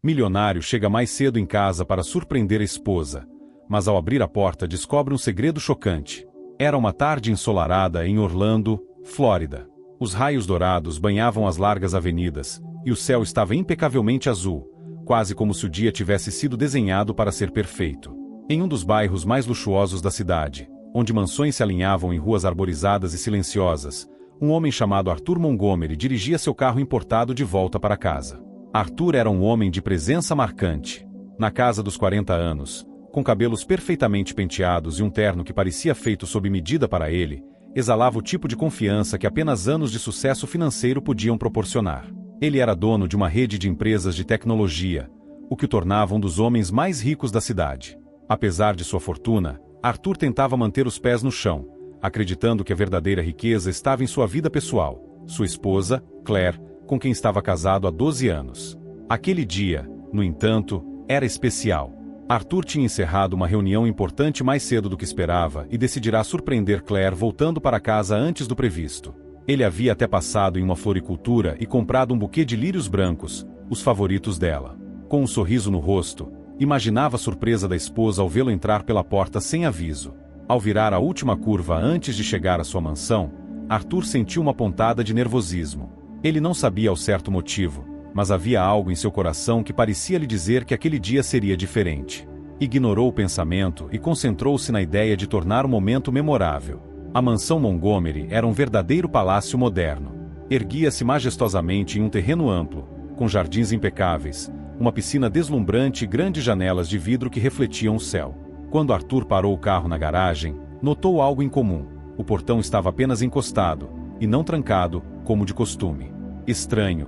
Milionário chega mais cedo em casa para surpreender a esposa, mas ao abrir a porta descobre um segredo chocante. Era uma tarde ensolarada em Orlando, Flórida. Os raios dourados banhavam as largas avenidas, e o céu estava impecavelmente azul, quase como se o dia tivesse sido desenhado para ser perfeito. Em um dos bairros mais luxuosos da cidade, onde mansões se alinhavam em ruas arborizadas e silenciosas, um homem chamado Arthur Montgomery dirigia seu carro importado de volta para casa. Arthur era um homem de presença marcante. Na casa dos 40 anos, com cabelos perfeitamente penteados e um terno que parecia feito sob medida para ele, exalava o tipo de confiança que apenas anos de sucesso financeiro podiam proporcionar. Ele era dono de uma rede de empresas de tecnologia, o que o tornava um dos homens mais ricos da cidade. Apesar de sua fortuna, Arthur tentava manter os pés no chão, acreditando que a verdadeira riqueza estava em sua vida pessoal, sua esposa, Claire, com quem estava casado há 12 anos. Aquele dia, no entanto, era especial. Arthur tinha encerrado uma reunião importante mais cedo do que esperava e decidirá surpreender Claire voltando para casa antes do previsto. Ele havia até passado em uma floricultura e comprado um buquê de lírios brancos, os favoritos dela. Com um sorriso no rosto, imaginava a surpresa da esposa ao vê-lo entrar pela porta sem aviso. Ao virar a última curva antes de chegar à sua mansão, Arthur sentiu uma pontada de nervosismo. Ele não sabia ao certo motivo, mas havia algo em seu coração que parecia lhe dizer que aquele dia seria diferente. Ignorou o pensamento e concentrou-se na ideia de tornar o momento memorável. A mansão Montgomery era um verdadeiro palácio moderno. Erguia-se majestosamente em um terreno amplo, com jardins impecáveis, uma piscina deslumbrante e grandes janelas de vidro que refletiam o céu. Quando Arthur parou o carro na garagem, notou algo incomum. O portão estava apenas encostado, e não trancado, como de costume. Estranho,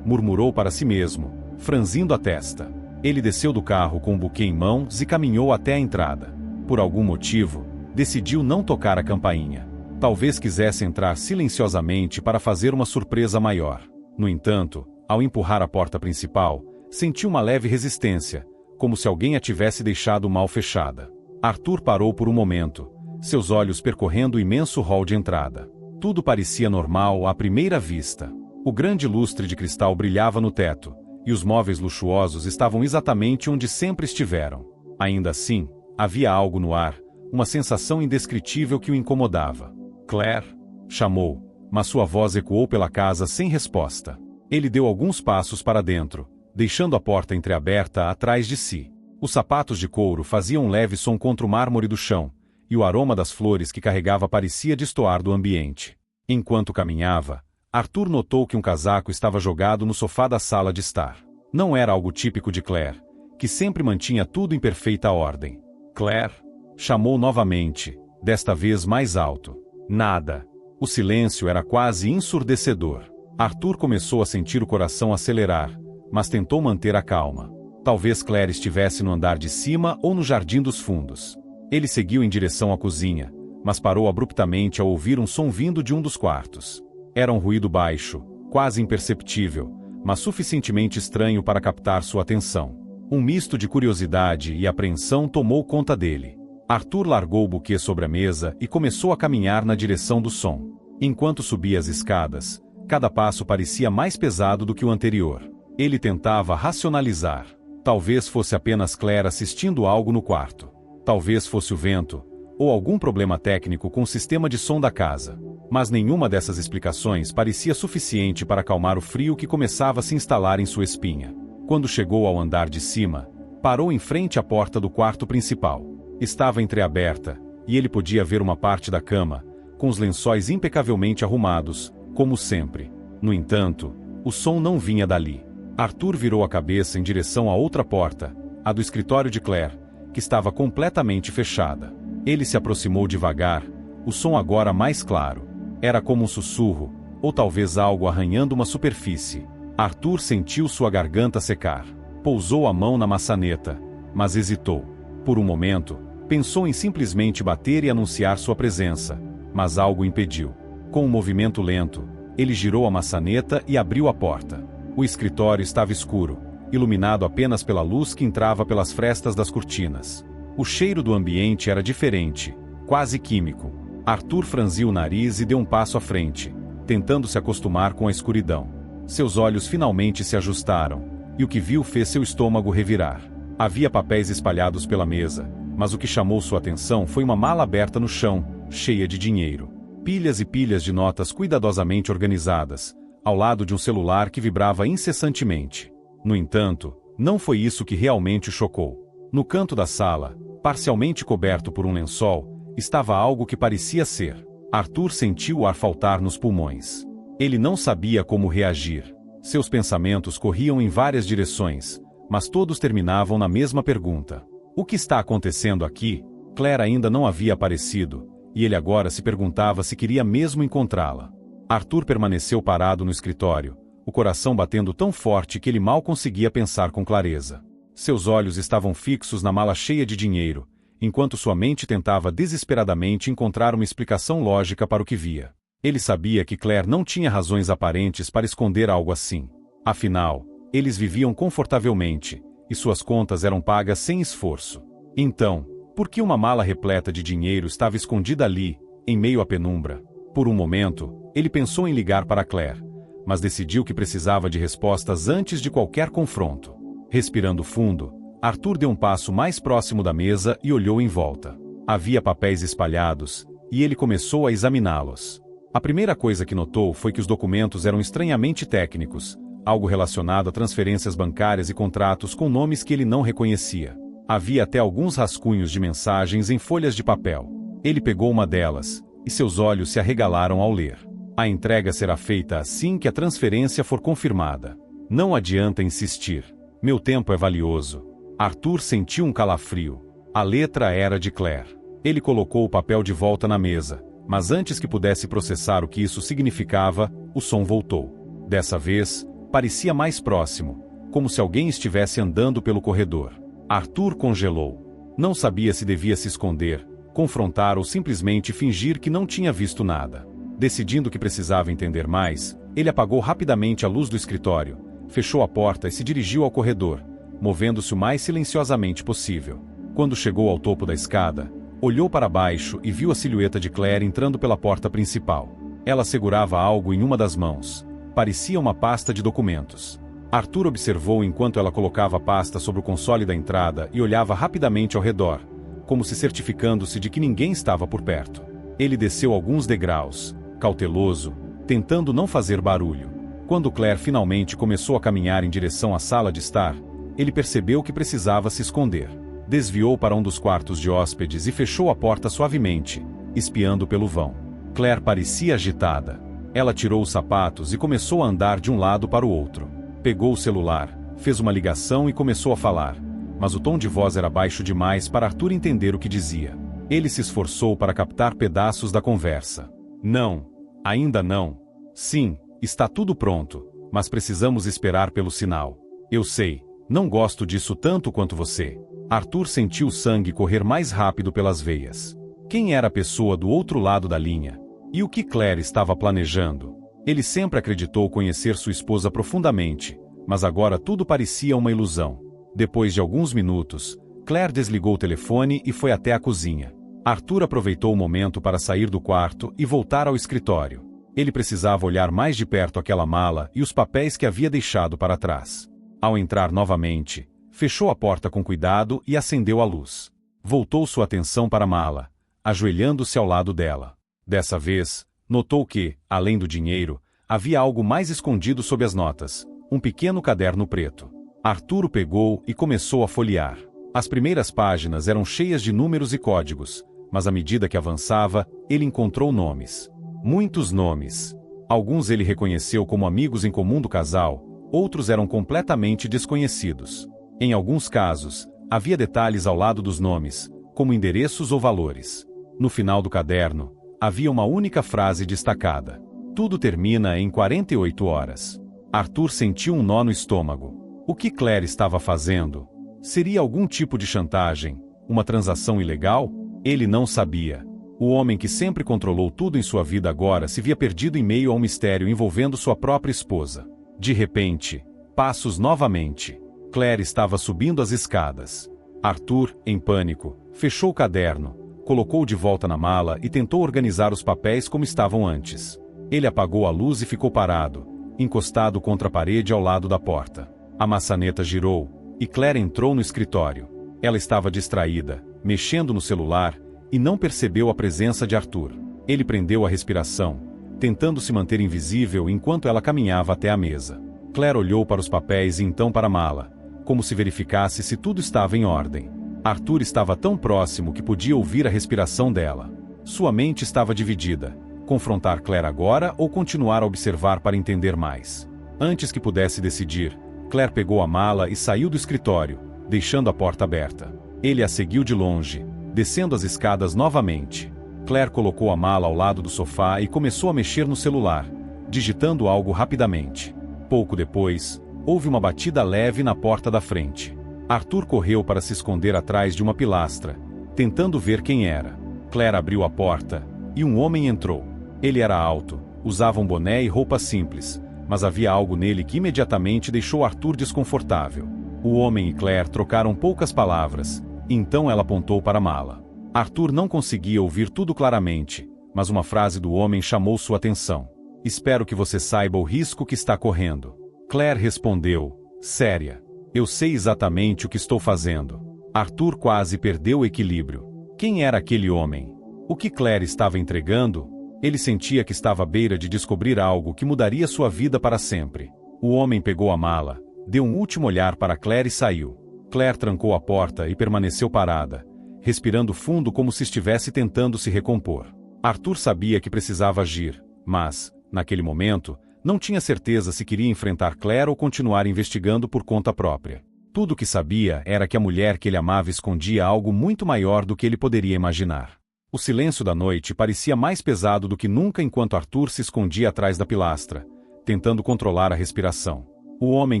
murmurou para si mesmo, franzindo a testa. Ele desceu do carro com o buquê em mãos e caminhou até a entrada. Por algum motivo, decidiu não tocar a campainha. Talvez quisesse entrar silenciosamente para fazer uma surpresa maior. No entanto, ao empurrar a porta principal, sentiu uma leve resistência, como se alguém a tivesse deixado mal fechada. Arthur parou por um momento, seus olhos percorrendo o imenso hall de entrada. Tudo parecia normal à primeira vista. O grande lustre de cristal brilhava no teto, e os móveis luxuosos estavam exatamente onde sempre estiveram. Ainda assim, havia algo no ar, uma sensação indescritível que o incomodava. Claire? Chamou, mas sua voz ecoou pela casa sem resposta. Ele deu alguns passos para dentro, deixando a porta entreaberta atrás de si. Os sapatos de couro faziam um leve som contra o mármore do chão, e o aroma das flores que carregava parecia destoar do ambiente. Enquanto caminhava, Arthur notou que um casaco estava jogado no sofá da sala de estar. Não era algo típico de Claire, que sempre mantinha tudo em perfeita ordem. Claire? Chamou novamente, desta vez mais alto. Nada. O silêncio era quase ensurdecedor. Arthur começou a sentir o coração acelerar, mas tentou manter a calma. Talvez Claire estivesse no andar de cima ou no jardim dos fundos. Ele seguiu em direção à cozinha, mas parou abruptamente ao ouvir um som vindo de um dos quartos. Era um ruído baixo, quase imperceptível, mas suficientemente estranho para captar sua atenção. Um misto de curiosidade e apreensão tomou conta dele. Arthur largou o buquê sobre a mesa e começou a caminhar na direção do som. Enquanto subia as escadas, cada passo parecia mais pesado do que o anterior. Ele tentava racionalizar. Talvez fosse apenas Claire assistindo algo no quarto. Talvez fosse o vento, ou algum problema técnico com o sistema de som da casa. Mas nenhuma dessas explicações parecia suficiente para acalmar o frio que começava a se instalar em sua espinha. Quando chegou ao andar de cima, parou em frente à porta do quarto principal. Estava entreaberta, e ele podia ver uma parte da cama, com os lençóis impecavelmente arrumados, como sempre. No entanto, o som não vinha dali. Arthur virou a cabeça em direção à outra porta, a do escritório de Claire, que estava completamente fechada. Ele se aproximou devagar, o som agora mais claro. Era como um sussurro, ou talvez algo arranhando uma superfície. Arthur sentiu sua garganta secar. Pousou a mão na maçaneta, mas hesitou. Por um momento, pensou em simplesmente bater e anunciar sua presença, mas algo impediu. Com um movimento lento, ele girou a maçaneta e abriu a porta. O escritório estava escuro, iluminado apenas pela luz que entrava pelas frestas das cortinas. O cheiro do ambiente era diferente, quase químico. Arthur franziu o nariz e deu um passo à frente, tentando se acostumar com a escuridão. Seus olhos finalmente se ajustaram, e o que viu fez seu estômago revirar. Havia papéis espalhados pela mesa, mas o que chamou sua atenção foi uma mala aberta no chão, cheia de dinheiro. Pilhas e pilhas de notas cuidadosamente organizadas, ao lado de um celular que vibrava incessantemente. No entanto, não foi isso que realmente o chocou. No canto da sala, parcialmente coberto por um lençol, estava algo que parecia ser. Arthur sentiu o ar faltar nos pulmões. Ele não sabia como reagir. Seus pensamentos corriam em várias direções, mas todos terminavam na mesma pergunta. O que está acontecendo aqui? Claire ainda não havia aparecido, e ele agora se perguntava se queria mesmo encontrá-la. Arthur permaneceu parado no escritório, o coração batendo tão forte que ele mal conseguia pensar com clareza. Seus olhos estavam fixos na mala cheia de dinheiro, enquanto sua mente tentava desesperadamente encontrar uma explicação lógica para o que via. Ele sabia que Claire não tinha razões aparentes para esconder algo assim. Afinal, eles viviam confortavelmente, e suas contas eram pagas sem esforço. Então, por que uma mala repleta de dinheiro estava escondida ali, em meio à penumbra? Por um momento, ele pensou em ligar para Claire, mas decidiu que precisava de respostas antes de qualquer confronto. Respirando fundo, Arthur deu um passo mais próximo da mesa e olhou em volta. Havia papéis espalhados, e ele começou a examiná-los. A primeira coisa que notou foi que os documentos eram estranhamente técnicos, algo relacionado a transferências bancárias e contratos com nomes que ele não reconhecia. Havia até alguns rascunhos de mensagens em folhas de papel. Ele pegou uma delas, e seus olhos se arregalaram ao ler. A entrega será feita assim que a transferência for confirmada. Não adianta insistir. Meu tempo é valioso. Arthur sentiu um calafrio. A letra era de Claire. Ele colocou o papel de volta na mesa, mas antes que pudesse processar o que isso significava, o som voltou. Dessa vez, parecia mais próximo, como se alguém estivesse andando pelo corredor. Arthur congelou. Não sabia se devia se esconder, confrontar ou simplesmente fingir que não tinha visto nada. Decidindo que precisava entender mais, ele apagou rapidamente a luz do escritório, fechou a porta e se dirigiu ao corredor, movendo-se o mais silenciosamente possível. Quando chegou ao topo da escada, olhou para baixo e viu a silhueta de Claire entrando pela porta principal. Ela segurava algo em uma das mãos. Parecia uma pasta de documentos. Arthur observou enquanto ela colocava a pasta sobre o console da entrada e olhava rapidamente ao redor, como se certificando-se de que ninguém estava por perto. Ele desceu alguns degraus, cauteloso, tentando não fazer barulho. Quando Claire finalmente começou a caminhar em direção à sala de estar, ele percebeu que precisava se esconder. Desviou para um dos quartos de hóspedes e fechou a porta suavemente, espiando pelo vão. Claire parecia agitada. Ela tirou os sapatos e começou a andar de um lado para o outro. Pegou o celular, fez uma ligação e começou a falar, mas o tom de voz era baixo demais para Arthur entender o que dizia. Ele se esforçou para captar pedaços da conversa. Não, ainda não. Sim, está tudo pronto, mas precisamos esperar pelo sinal. Eu sei, não gosto disso tanto quanto você. Arthur sentiu o sangue correr mais rápido pelas veias. Quem era a pessoa do outro lado da linha? E o que Claire estava planejando? Ele sempre acreditou conhecer sua esposa profundamente, mas agora tudo parecia uma ilusão. Depois de alguns minutos, Claire desligou o telefone e foi até a cozinha. Arthur aproveitou o momento para sair do quarto e voltar ao escritório. Ele precisava olhar mais de perto aquela mala e os papéis que havia deixado para trás. Ao entrar novamente, fechou a porta com cuidado e acendeu a luz. Voltou sua atenção para a mala, ajoelhando-se ao lado dela. Dessa vez, notou que, além do dinheiro, havia algo mais escondido sob as notas, um pequeno caderno preto. Arthur o pegou e começou a folhear. As primeiras páginas eram cheias de números e códigos, mas à medida que avançava, ele encontrou nomes. Muitos nomes. Alguns ele reconheceu como amigos em comum do casal, outros eram completamente desconhecidos. Em alguns casos, havia detalhes ao lado dos nomes, como endereços ou valores. No final do caderno, havia uma única frase destacada. Tudo termina em 48 horas. Arthur sentiu um nó no estômago. O que Claire estava fazendo? Seria algum tipo de chantagem? Uma transação ilegal? Ele não sabia. O homem que sempre controlou tudo em sua vida agora se via perdido em meio a um mistério envolvendo sua própria esposa. De repente, passos novamente. Claire estava subindo as escadas. Arthur, em pânico, fechou o caderno, colocou de volta na mala e tentou organizar os papéis como estavam antes. Ele apagou a luz e ficou parado, encostado contra a parede ao lado da porta. A maçaneta girou, e Claire entrou no escritório. Ela estava distraída, mexendo no celular, e não percebeu a presença de Arthur. Ele prendeu a respiração, tentando se manter invisível enquanto ela caminhava até a mesa. Claire olhou para os papéis e então para a mala, como se verificasse se tudo estava em ordem. Arthur estava tão próximo que podia ouvir a respiração dela. Sua mente estava dividida. Confrontar Claire agora ou continuar a observar para entender mais? Antes que pudesse decidir, Claire pegou a mala e saiu do escritório, deixando a porta aberta. Ele a seguiu de longe, descendo as escadas novamente. Claire colocou a mala ao lado do sofá e começou a mexer no celular, digitando algo rapidamente. Pouco depois, houve uma batida leve na porta da frente. Arthur correu para se esconder atrás de uma pilastra, tentando ver quem era. Claire abriu a porta, e um homem entrou. Ele era alto, usava um boné e roupa simples, mas havia algo nele que imediatamente deixou Arthur desconfortável. O homem e Claire trocaram poucas palavras, e então ela apontou para a mala. Arthur não conseguia ouvir tudo claramente, mas uma frase do homem chamou sua atenção. "Espero que você saiba o risco que está correndo." Claire respondeu, séria. "Eu sei exatamente o que estou fazendo." Arthur quase perdeu o equilíbrio. Quem era aquele homem? O que Claire estava entregando? Ele sentia que estava à beira de descobrir algo que mudaria sua vida para sempre. O homem pegou a mala, deu um último olhar para Claire e saiu. Claire trancou a porta e permaneceu parada, respirando fundo como se estivesse tentando se recompor. Arthur sabia que precisava agir, mas, naquele momento, não tinha certeza se queria enfrentar Claire ou continuar investigando por conta própria. Tudo o que sabia era que a mulher que ele amava escondia algo muito maior do que ele poderia imaginar. O silêncio da noite parecia mais pesado do que nunca enquanto Arthur se escondia atrás da pilastra, tentando controlar a respiração. O homem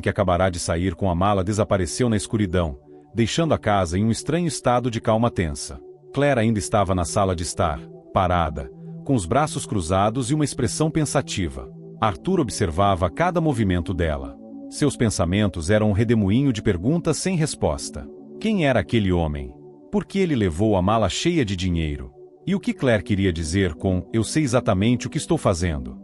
que acabará de sair com a mala desapareceu na escuridão, deixando a casa em um estranho estado de calma tensa. Claire ainda estava na sala de estar, parada, com os braços cruzados e uma expressão pensativa. Arthur observava cada movimento dela. Seus pensamentos eram um redemoinho de perguntas sem resposta. Quem era aquele homem? Por que ele levou a mala cheia de dinheiro? E o que Claire queria dizer com "eu sei exatamente o que estou fazendo"?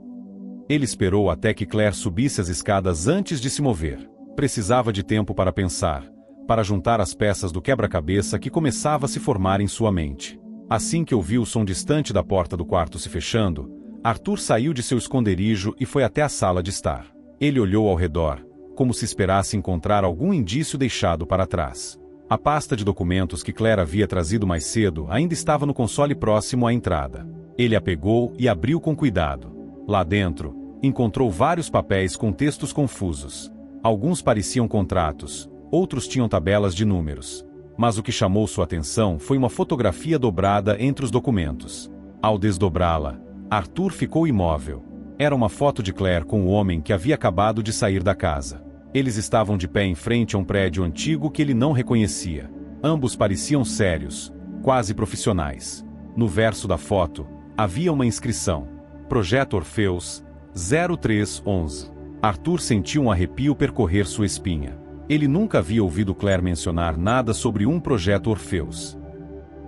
Ele esperou até que Claire subisse as escadas antes de se mover. Precisava de tempo para pensar, para juntar as peças do quebra-cabeça que começava a se formar em sua mente. Assim que ouviu o som distante da porta do quarto se fechando, Arthur saiu de seu esconderijo e foi até a sala de estar. Ele olhou ao redor, como se esperasse encontrar algum indício deixado para trás. A pasta de documentos que Claire havia trazido mais cedo ainda estava no console próximo à entrada. Ele a pegou e abriu com cuidado. Lá dentro, encontrou vários papéis com textos confusos. Alguns pareciam contratos, outros tinham tabelas de números. Mas o que chamou sua atenção foi uma fotografia dobrada entre os documentos. Ao desdobrá-la, Arthur ficou imóvel. Era uma foto de Claire com o homem que havia acabado de sair da casa. Eles estavam de pé em frente a um prédio antigo que ele não reconhecia. Ambos pareciam sérios, quase profissionais. No verso da foto, havia uma inscrição: Projeto Orfeus, 0311. Arthur sentiu um arrepio percorrer sua espinha. Ele nunca havia ouvido Claire mencionar nada sobre um Projeto Orfeus.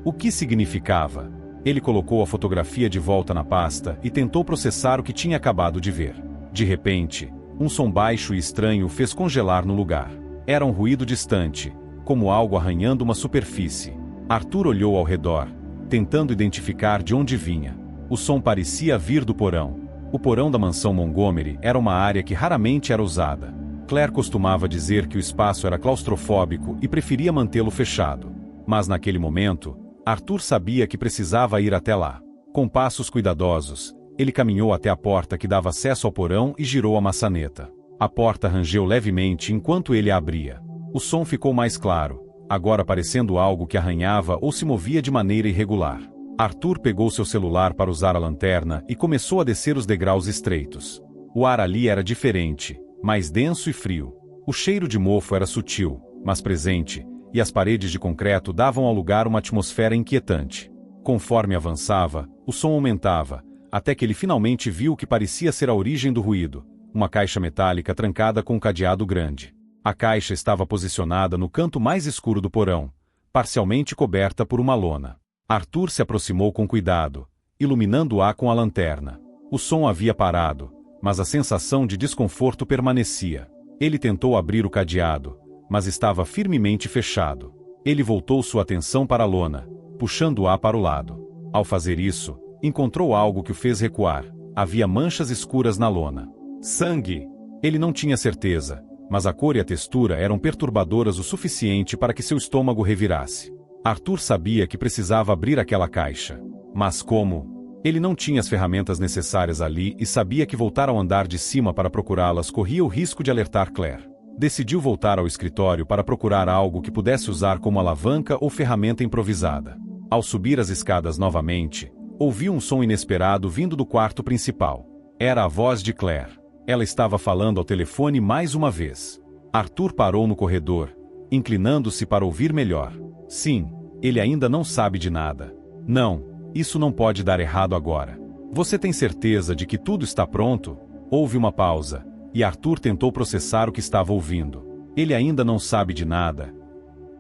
O que significava? Ele colocou a fotografia de volta na pasta e tentou processar o que tinha acabado de ver. De repente, um som baixo e estranho o fez congelar no lugar. Era um ruído distante, como algo arranhando uma superfície. Arthur olhou ao redor, tentando identificar de onde vinha. O som parecia vir do porão. O porão da mansão Montgomery era uma área que raramente era usada. Claire costumava dizer que o espaço era claustrofóbico e preferia mantê-lo fechado. Mas naquele momento, Arthur sabia que precisava ir até lá. Com passos cuidadosos, ele caminhou até a porta que dava acesso ao porão e girou a maçaneta. A porta rangeu levemente enquanto ele a abria. O som ficou mais claro, agora parecendo algo que arranhava ou se movia de maneira irregular. Arthur pegou seu celular para usar a lanterna e começou a descer os degraus estreitos. O ar ali era diferente, mais denso e frio. O cheiro de mofo era sutil, mas presente, e as paredes de concreto davam ao lugar uma atmosfera inquietante. Conforme avançava, o som aumentava, até que ele finalmente viu o que parecia ser a origem do ruído: uma caixa metálica trancada com um cadeado grande. A caixa estava posicionada no canto mais escuro do porão, parcialmente coberta por uma lona. Arthur se aproximou com cuidado, iluminando-a com a lanterna. O som havia parado, mas a sensação de desconforto permanecia. Ele tentou abrir o cadeado, mas estava firmemente fechado. Ele voltou sua atenção para a lona, puxando-a para o lado. Ao fazer isso, encontrou algo que o fez recuar. Havia manchas escuras na lona. Sangue! Ele não tinha certeza, mas a cor e a textura eram perturbadoras o suficiente para que seu estômago revirasse. Arthur sabia que precisava abrir aquela caixa. Mas como? Ele não tinha as ferramentas necessárias ali e sabia que voltar ao andar de cima para procurá-las corria o risco de alertar Claire. Decidiu voltar ao escritório para procurar algo que pudesse usar como alavanca ou ferramenta improvisada. Ao subir as escadas novamente, ouviu um som inesperado vindo do quarto principal. Era a voz de Claire. Ela estava falando ao telefone mais uma vez. Arthur parou no corredor, inclinando-se para ouvir melhor. Sim, ele ainda não sabe de nada. Não, isso não pode dar errado agora. Você tem certeza de que tudo está pronto? Houve uma pausa, e Arthur tentou processar o que estava ouvindo. Ele ainda não sabe de nada.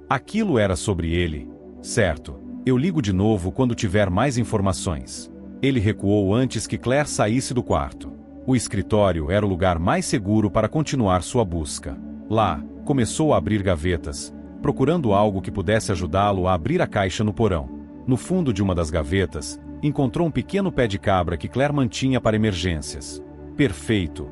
Aquilo era sobre ele. Certo, eu ligo de novo quando tiver mais informações. Ele recuou antes que Claire saísse do quarto. O escritório era o lugar mais seguro para continuar sua busca. Lá, começou a abrir gavetas, procurando algo que pudesse ajudá-lo a abrir a caixa no porão. No fundo de uma das gavetas, encontrou um pequeno pé de cabra que Claire mantinha para emergências. Perfeito!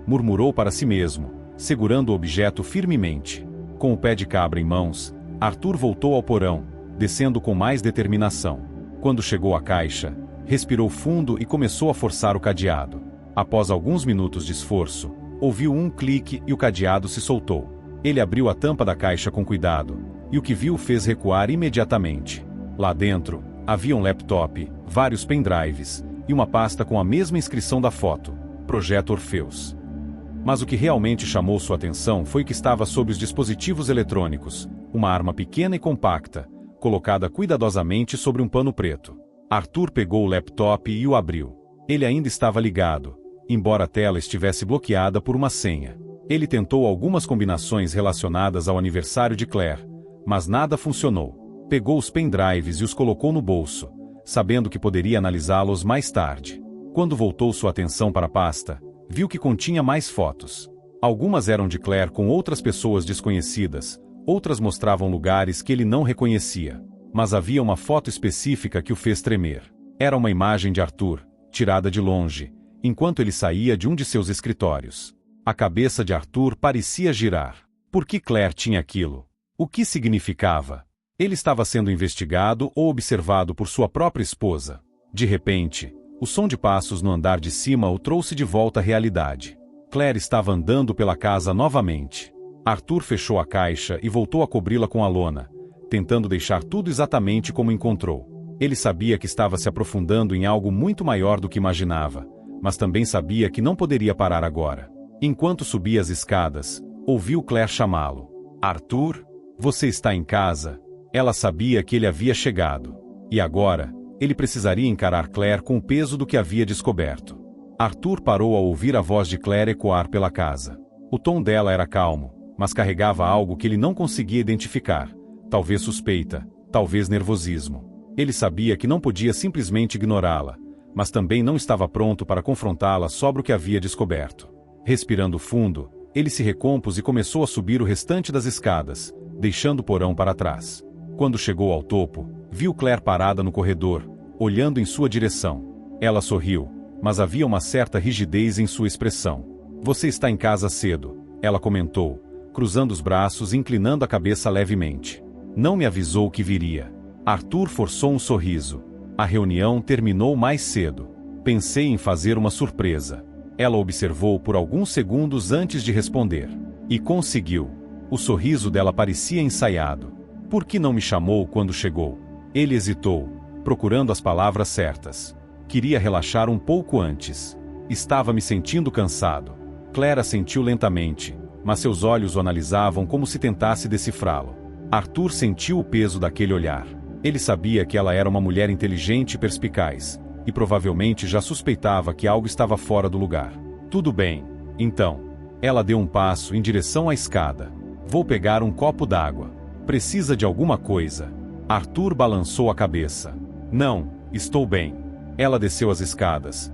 Murmurou para si mesmo, segurando o objeto firmemente. Com o pé de cabra em mãos, Arthur voltou ao porão, descendo com mais determinação. Quando chegou à caixa, respirou fundo e começou a forçar o cadeado. Após alguns minutos de esforço, ouviu um clique e o cadeado se soltou. Ele abriu a tampa da caixa com cuidado, e o que viu fez recuar imediatamente. Lá dentro, havia um laptop, vários pendrives, e uma pasta com a mesma inscrição da foto, Projeto Orpheus. Mas o que realmente chamou sua atenção foi que estava sob os dispositivos eletrônicos, uma arma pequena e compacta, colocada cuidadosamente sobre um pano preto. Arthur pegou o laptop e o abriu. Ele ainda estava ligado, embora a tela estivesse bloqueada por uma senha. Ele tentou algumas combinações relacionadas ao aniversário de Claire, mas nada funcionou. Pegou os pendrives e os colocou no bolso, sabendo que poderia analisá-los mais tarde. Quando voltou sua atenção para a pasta, viu que continha mais fotos. Algumas eram de Claire com outras pessoas desconhecidas, outras mostravam lugares que ele não reconhecia. Mas havia uma foto específica que o fez tremer. Era uma imagem de Arthur, tirada de longe, enquanto ele saía de um de seus escritórios. A cabeça de Arthur parecia girar. Por que Claire tinha aquilo? O que significava? Ele estava sendo investigado ou observado por sua própria esposa? De repente, o som de passos no andar de cima o trouxe de volta à realidade. Claire estava andando pela casa novamente. Arthur fechou a caixa e voltou a cobri-la com a lona, tentando deixar tudo exatamente como encontrou. Ele sabia que estava se aprofundando em algo muito maior do que imaginava, mas também sabia que não poderia parar agora. Enquanto subia as escadas, ouviu Claire chamá-lo. Arthur, você está em casa? Ela sabia que ele havia chegado. E agora, ele precisaria encarar Claire com o peso do que havia descoberto. Arthur parou ao ouvir a voz de Claire ecoar pela casa. O tom dela era calmo, mas carregava algo que ele não conseguia identificar. Talvez suspeita, talvez nervosismo. Ele sabia que não podia simplesmente ignorá-la, mas também não estava pronto para confrontá-la sobre o que havia descoberto. Respirando fundo, ele se recompôs e começou a subir o restante das escadas, deixando o porão para trás. Quando chegou ao topo, viu Claire parada no corredor, olhando em sua direção. Ela sorriu, mas havia uma certa rigidez em sua expressão. Você está em casa cedo, ela comentou, cruzando os braços e inclinando a cabeça levemente. Não me avisou que viria. Arthur forçou um sorriso. A reunião terminou mais cedo. Pensei em fazer uma surpresa. Ela observou por alguns segundos antes de responder. E conseguiu. O sorriso dela parecia ensaiado. Por que não me chamou quando chegou? Ele hesitou, procurando as palavras certas. Queria relaxar um pouco antes. Estava me sentindo cansado. Claire assentiu lentamente, mas seus olhos o analisavam como se tentasse decifrá-lo. Arthur sentiu o peso daquele olhar. Ele sabia que ela era uma mulher inteligente e perspicaz, e provavelmente já suspeitava que algo estava fora do lugar. Tudo bem, então. Ela deu um passo em direção à escada. Vou pegar um copo d'água. Precisa de alguma coisa? Arthur balançou a cabeça. Não, estou bem. Ela desceu as escadas,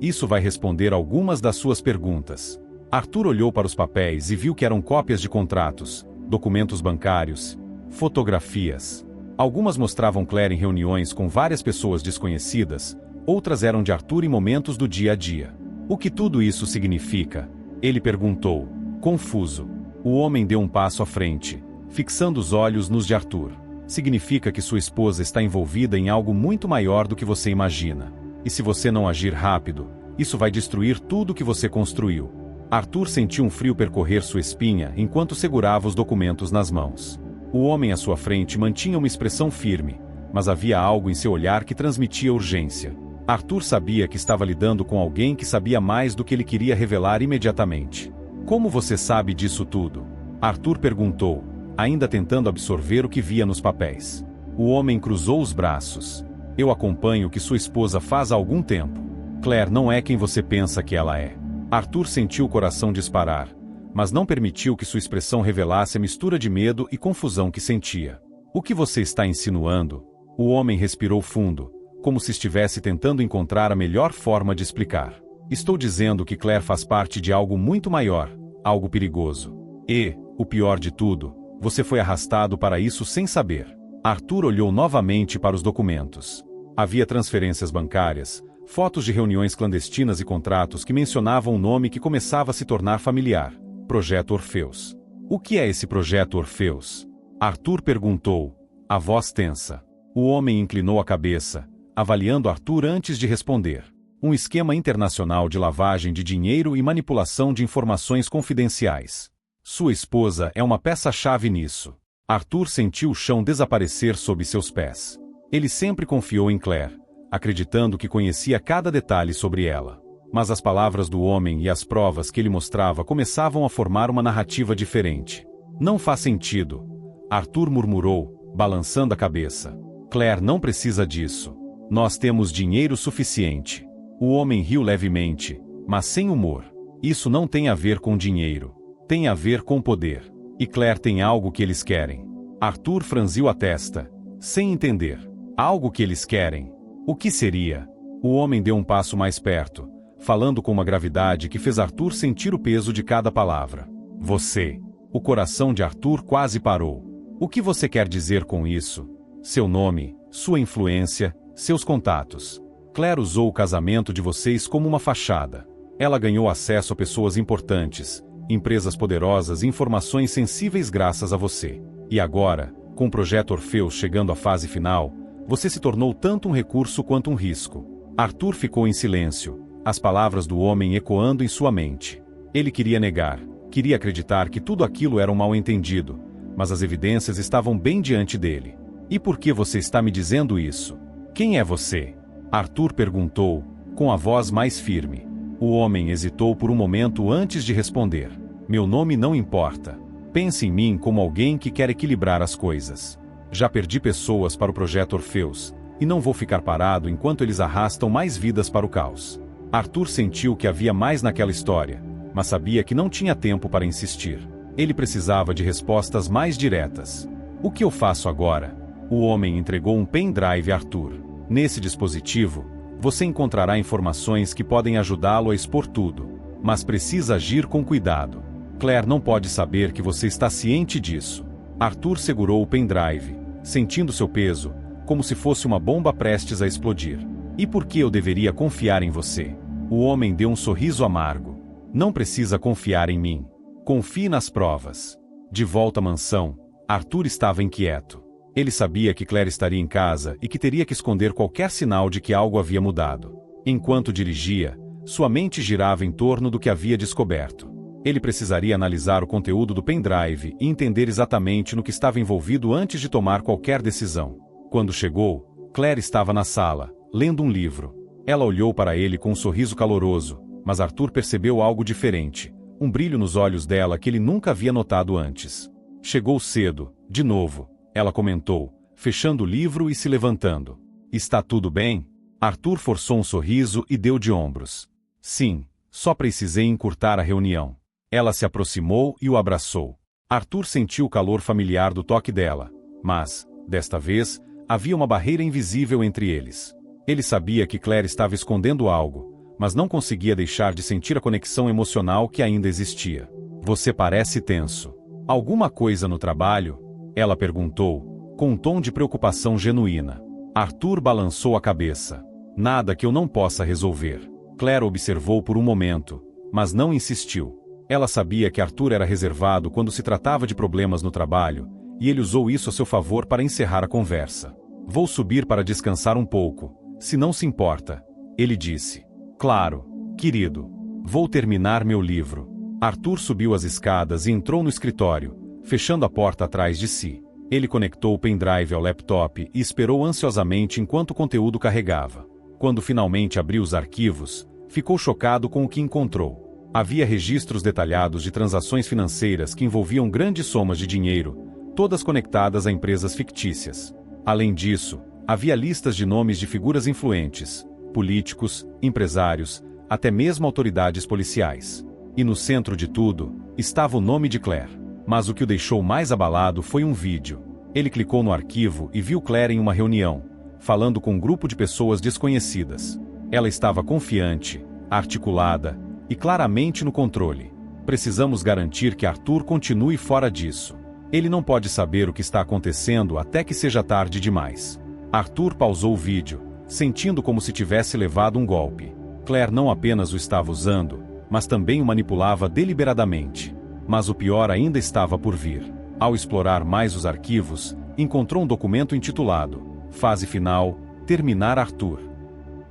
Isso vai responder algumas das suas perguntas. Arthur olhou para os papéis e viu que eram cópias de contratos, documentos bancários, fotografias. Algumas mostravam Claire em reuniões com várias pessoas desconhecidas, outras eram de Arthur em momentos do dia a dia. O que tudo isso significa? Ele perguntou, confuso. O homem deu um passo à frente, fixando os olhos nos de Arthur. Significa que sua esposa está envolvida em algo muito maior do que você imagina. E se você não agir rápido, isso vai destruir tudo que você construiu. Arthur sentiu um frio percorrer sua espinha enquanto segurava os documentos nas mãos. O homem à sua frente mantinha uma expressão firme, mas havia algo em seu olhar que transmitia urgência. Arthur sabia que estava lidando com alguém que sabia mais do que ele queria revelar imediatamente. Como você sabe disso tudo? Arthur perguntou, ainda tentando absorver o que via nos papéis. O homem cruzou os braços. Eu acompanho o que sua esposa faz há algum tempo. Claire não é quem você pensa que ela é. Arthur sentiu o coração disparar, mas não permitiu que sua expressão revelasse a mistura de medo e confusão que sentia. O que você está insinuando? O homem respirou fundo, como se estivesse tentando encontrar a melhor forma de explicar. Estou dizendo que Claire faz parte de algo muito maior, algo perigoso. E, o pior de tudo, você foi arrastado para isso sem saber. Arthur olhou novamente para os documentos. Havia transferências bancárias, fotos de reuniões clandestinas e contratos que mencionavam um nome que começava a se tornar familiar: Projeto Orfeus. O que é esse Projeto Orfeus? Arthur perguntou, a voz tensa. O homem inclinou a cabeça, avaliando Arthur antes de responder. Um esquema internacional de lavagem de dinheiro e manipulação de informações confidenciais. Sua esposa é uma peça-chave nisso. Arthur sentiu o chão desaparecer sob seus pés. Ele sempre confiou em Claire, acreditando que conhecia cada detalhe sobre ela. Mas as palavras do homem e as provas que ele mostrava começavam a formar uma narrativa diferente. Não faz sentido, Arthur murmurou, balançando a cabeça. Claire não precisa disso. Nós temos dinheiro suficiente. O homem riu levemente, mas sem humor. Isso não tem a ver com dinheiro. Tem a ver com poder. E Claire tem algo que eles querem. Arthur franziu a testa, sem entender. Algo que eles querem. O que seria? O homem deu um passo mais perto, falando com uma gravidade que fez Arthur sentir o peso de cada palavra. Você. O coração de Arthur quase parou. O que você quer dizer com isso? Seu nome, sua influência, seus contatos. Claire usou o casamento de vocês como uma fachada. Ela ganhou acesso a pessoas importantes, empresas poderosas e informações sensíveis graças a você. E agora, com o Projeto Orfeus chegando à fase final, você se tornou tanto um recurso quanto um risco. Arthur ficou em silêncio, as palavras do homem ecoando em sua mente. Ele queria negar, queria acreditar que tudo aquilo era um mal-entendido, mas as evidências estavam bem diante dele. E por que você está me dizendo isso? Quem é você? Arthur perguntou, com a voz mais firme. O homem hesitou por um momento antes de responder. Meu nome não importa. Pense em mim como alguém que quer equilibrar as coisas. Já perdi pessoas para o Projeto Orfeus, e não vou ficar parado enquanto eles arrastam mais vidas para o caos. Arthur sentiu que havia mais naquela história, mas sabia que não tinha tempo para insistir. Ele precisava de respostas mais diretas. O que eu faço agora? O homem entregou um pendrive a Arthur. Nesse dispositivo, você encontrará informações que podem ajudá-lo a expor tudo, mas precisa agir com cuidado. Claire não pode saber que você está ciente disso. Arthur segurou o pendrive, sentindo seu peso, como se fosse uma bomba prestes a explodir. E por que eu deveria confiar em você? O homem deu um sorriso amargo. Não precisa confiar em mim. Confie nas provas. De volta à mansão, Arthur estava inquieto. Ele sabia que Claire estaria em casa e que teria que esconder qualquer sinal de que algo havia mudado. Enquanto dirigia, sua mente girava em torno do que havia descoberto. Ele precisaria analisar o conteúdo do pendrive e entender exatamente no que estava envolvido antes de tomar qualquer decisão. Quando chegou, Claire estava na sala, lendo um livro. Ela olhou para ele com um sorriso caloroso, mas Arthur percebeu algo diferente, um brilho nos olhos dela que ele nunca havia notado antes. Chegou cedo, de novo, ela comentou, fechando o livro e se levantando. Está tudo bem? Arthur forçou um sorriso e deu de ombros. Sim, só precisei encurtar a reunião. Ela se aproximou e o abraçou. Arthur sentiu o calor familiar do toque dela, mas, desta vez, havia uma barreira invisível entre eles. Ele sabia que Claire estava escondendo algo, mas não conseguia deixar de sentir a conexão emocional que ainda existia. Você parece tenso. Alguma coisa no trabalho? Ela perguntou, com um tom de preocupação genuína. Arthur balançou a cabeça. Nada que eu não possa resolver. Claire observou por um momento, mas não insistiu. Ela sabia que Arthur era reservado quando se tratava de problemas no trabalho, e ele usou isso a seu favor para encerrar a conversa. Vou subir para descansar um pouco, se não se importa, ele disse. Claro, querido. Vou terminar meu livro. Arthur subiu as escadas e entrou no escritório, fechando a porta atrás de si. Ele conectou o pendrive ao laptop e esperou ansiosamente enquanto o conteúdo carregava. Quando finalmente abriu os arquivos, ficou chocado com o que encontrou. Havia registros detalhados de transações financeiras que envolviam grandes somas de dinheiro, todas conectadas a empresas fictícias. Além disso, havia listas de nomes de figuras influentes, políticos, empresários, até mesmo autoridades policiais. E no centro de tudo, estava o nome de Claire. Mas o que o deixou mais abalado foi um vídeo. Ele clicou no arquivo e viu Claire em uma reunião, falando com um grupo de pessoas desconhecidas. Ela estava confiante, articulada e claramente no controle. Precisamos garantir que Arthur continue fora disso. Ele não pode saber o que está acontecendo até que seja tarde demais. Arthur pausou o vídeo, sentindo como se tivesse levado um golpe. Claire não apenas o estava usando, mas também o manipulava deliberadamente. Mas o pior ainda estava por vir. Ao explorar mais os arquivos, encontrou um documento intitulado Fase Final, Terminar Arthur.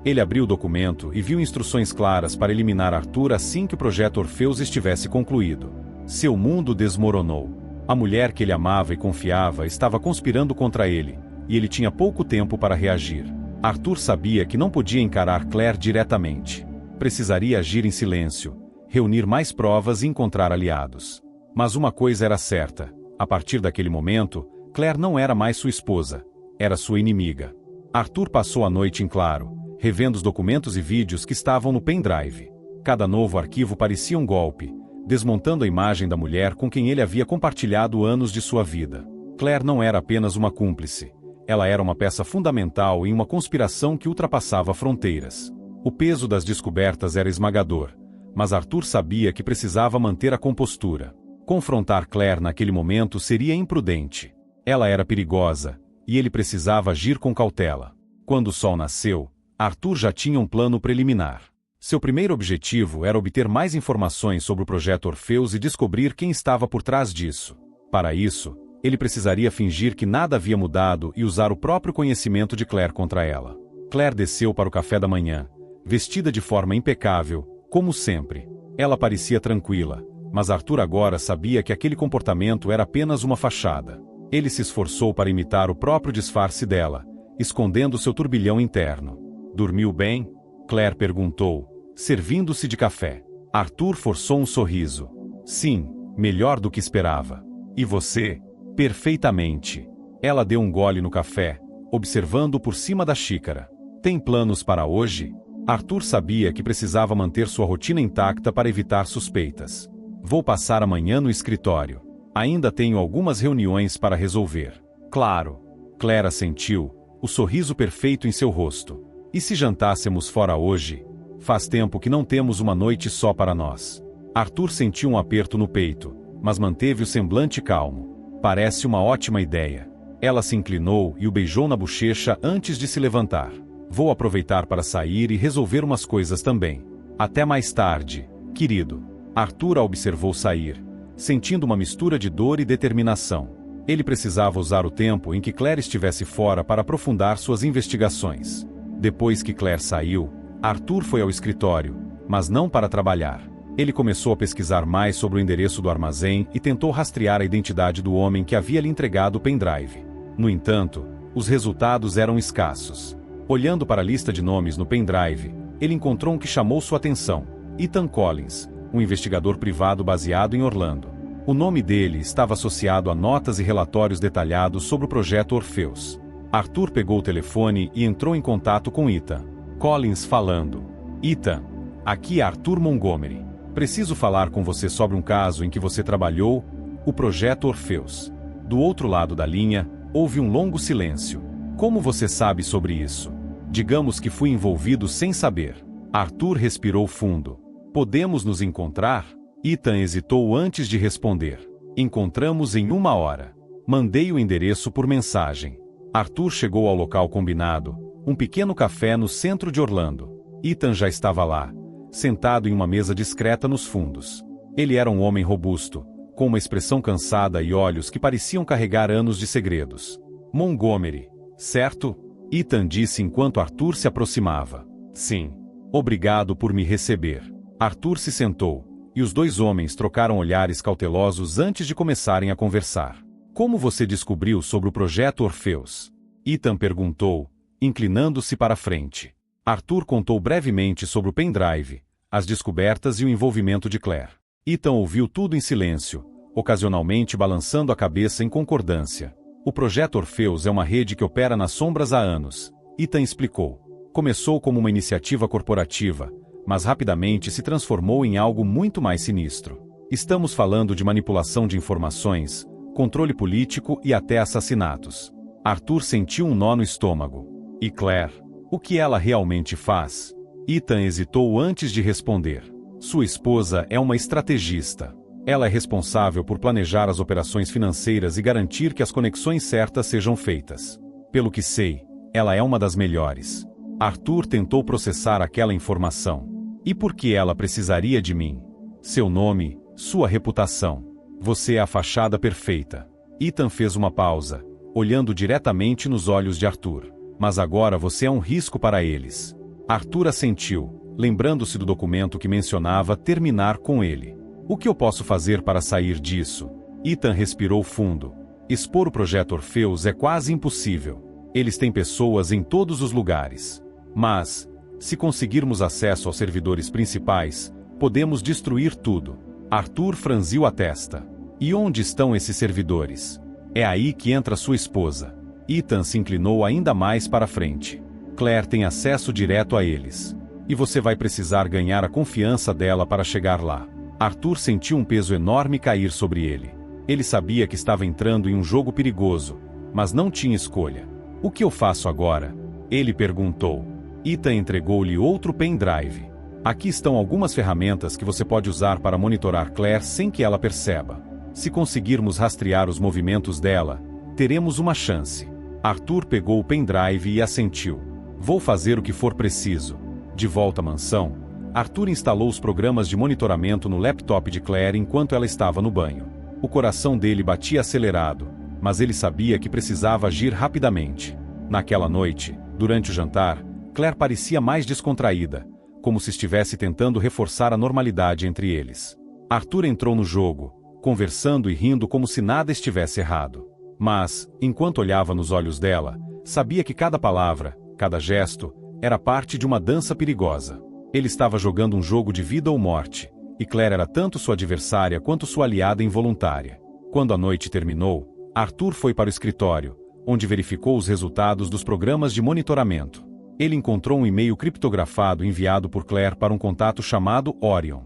Ele abriu o documento e viu instruções claras para eliminar Arthur assim que o projeto Orpheus estivesse concluído. Seu mundo desmoronou. A mulher que ele amava e confiava estava conspirando contra ele, e ele tinha pouco tempo para reagir. Arthur sabia que não podia encarar Claire diretamente. Precisaria agir em silêncio, reunir mais provas e encontrar aliados. Mas uma coisa era certa: a partir daquele momento, Claire não era mais sua esposa, era sua inimiga. Arthur passou a noite em claro, revendo os documentos e vídeos que estavam no pendrive. Cada novo arquivo parecia um golpe, desmontando a imagem da mulher com quem ele havia compartilhado anos de sua vida. Claire não era apenas uma cúmplice, ela era uma peça fundamental em uma conspiração que ultrapassava fronteiras. O peso das descobertas era esmagador, mas Arthur sabia que precisava manter a compostura. Confrontar Claire naquele momento seria imprudente. Ela era perigosa, e ele precisava agir com cautela. Quando o sol nasceu, Arthur já tinha um plano preliminar. Seu primeiro objetivo era obter mais informações sobre o projeto Orpheus e descobrir quem estava por trás disso. Para isso, ele precisaria fingir que nada havia mudado e usar o próprio conhecimento de Claire contra ela. Claire desceu para o café da manhã, vestida de forma impecável, como sempre. Ela parecia tranquila, mas Arthur agora sabia que aquele comportamento era apenas uma fachada. Ele se esforçou para imitar o próprio disfarce dela, escondendo seu turbilhão interno. Dormiu bem? Claire perguntou, servindo-se de café. Arthur forçou um sorriso. Sim, melhor do que esperava. E você? Perfeitamente. Ela deu um gole no café, observando por cima da xícara. Tem planos para hoje? Arthur sabia que precisava manter sua rotina intacta para evitar suspeitas. Vou passar amanhã no escritório. Ainda tenho algumas reuniões para resolver. Claro. Claire assentiu, o sorriso perfeito em seu rosto. E se jantássemos fora hoje? Faz tempo que não temos uma noite só para nós. Arthur sentiu um aperto no peito, mas manteve o semblante calmo. Parece uma ótima ideia. Ela se inclinou e o beijou na bochecha antes de se levantar. Vou aproveitar para sair e resolver umas coisas também. Até mais tarde, querido. Arthur a observou sair, sentindo uma mistura de dor e determinação. Ele precisava usar o tempo em que Claire estivesse fora para aprofundar suas investigações. Depois que Claire saiu, Arthur foi ao escritório, mas não para trabalhar. Ele começou a pesquisar mais sobre o endereço do armazém e tentou rastrear a identidade do homem que havia lhe entregado o pendrive. No entanto, os resultados eram escassos. Olhando para a lista de nomes no pendrive, ele encontrou um que chamou sua atenção: Ethan Collins, um investigador privado baseado em Orlando. O nome dele estava associado a notas e relatórios detalhados sobre o projeto Orpheus. Arthur pegou o telefone e entrou em contato com Ethan. Collins falando. Ethan, aqui é Arthur Montgomery. Preciso falar com você sobre um caso em que você trabalhou, o projeto Orpheus. Do outro lado da linha, houve um longo silêncio. Como você sabe sobre isso? Digamos que fui envolvido sem saber. Arthur respirou fundo. Podemos nos encontrar? Ethan hesitou antes de responder. Encontramos em 1 hora. Mandei o endereço por mensagem. Arthur chegou ao local combinado, um pequeno café no centro de Orlando. Ethan já estava lá, sentado em uma mesa discreta nos fundos. Ele era um homem robusto, com uma expressão cansada e olhos que pareciam carregar anos de segredos. Montgomery, certo? Ethan disse enquanto Arthur se aproximava. Sim. Obrigado por me receber. Arthur se sentou, e os dois homens trocaram olhares cautelosos antes de começarem a conversar. Como você descobriu sobre o projeto Orpheus? Ethan perguntou, inclinando-se para a frente. Arthur contou brevemente sobre o pendrive, as descobertas e o envolvimento de Claire. Ethan ouviu tudo em silêncio, ocasionalmente balançando a cabeça em concordância. O projeto Orpheus é uma rede que opera nas sombras há anos. Ethan explicou. Começou como uma iniciativa corporativa, mas rapidamente se transformou em algo muito mais sinistro. Estamos falando de manipulação de informações, controle político e até assassinatos. Arthur sentiu um nó no estômago. E Claire? O que ela realmente faz? Ethan hesitou antes de responder. Sua esposa é uma estrategista. Ela é responsável por planejar as operações financeiras e garantir que as conexões certas sejam feitas. Pelo que sei, ela é uma das melhores. Arthur tentou processar aquela informação. E por que ela precisaria de mim? Seu nome, sua reputação. Você é a fachada perfeita. Ethan fez uma pausa, olhando diretamente nos olhos de Arthur. Mas agora você é um risco para eles. Arthur assentiu, lembrando-se do documento que mencionava terminar com ele. O que eu posso fazer para sair disso? Ethan respirou fundo. Expor o projeto Orpheus é quase impossível. Eles têm pessoas em todos os lugares. Mas, se conseguirmos acesso aos servidores principais, podemos destruir tudo. Arthur franziu a testa. E onde estão esses servidores? É aí que entra sua esposa. Ethan se inclinou ainda mais para frente. Claire tem acesso direto a eles. E você vai precisar ganhar a confiança dela para chegar lá. Arthur sentiu um peso enorme cair sobre ele. Ele sabia que estava entrando em um jogo perigoso, mas não tinha escolha. O que eu faço agora? Ele perguntou. Ethan entregou-lhe outro pendrive. Aqui estão algumas ferramentas que você pode usar para monitorar Claire sem que ela perceba. Se conseguirmos rastrear os movimentos dela, teremos uma chance. Arthur pegou o pendrive e assentiu. Vou fazer o que for preciso. De volta à mansão, Arthur instalou os programas de monitoramento no laptop de Claire enquanto ela estava no banho. O coração dele batia acelerado, mas ele sabia que precisava agir rapidamente. Naquela noite, durante o jantar, Claire parecia mais descontraída, como se estivesse tentando reforçar a normalidade entre eles. Arthur entrou no jogo, conversando e rindo como se nada estivesse errado. Mas, enquanto olhava nos olhos dela, sabia que cada palavra, cada gesto, era parte de uma dança perigosa. Ele estava jogando um jogo de vida ou morte, e Claire era tanto sua adversária quanto sua aliada involuntária. Quando a noite terminou, Arthur foi para o escritório, onde verificou os resultados dos programas de monitoramento. Ele encontrou um e-mail criptografado enviado por Claire para um contato chamado Orion.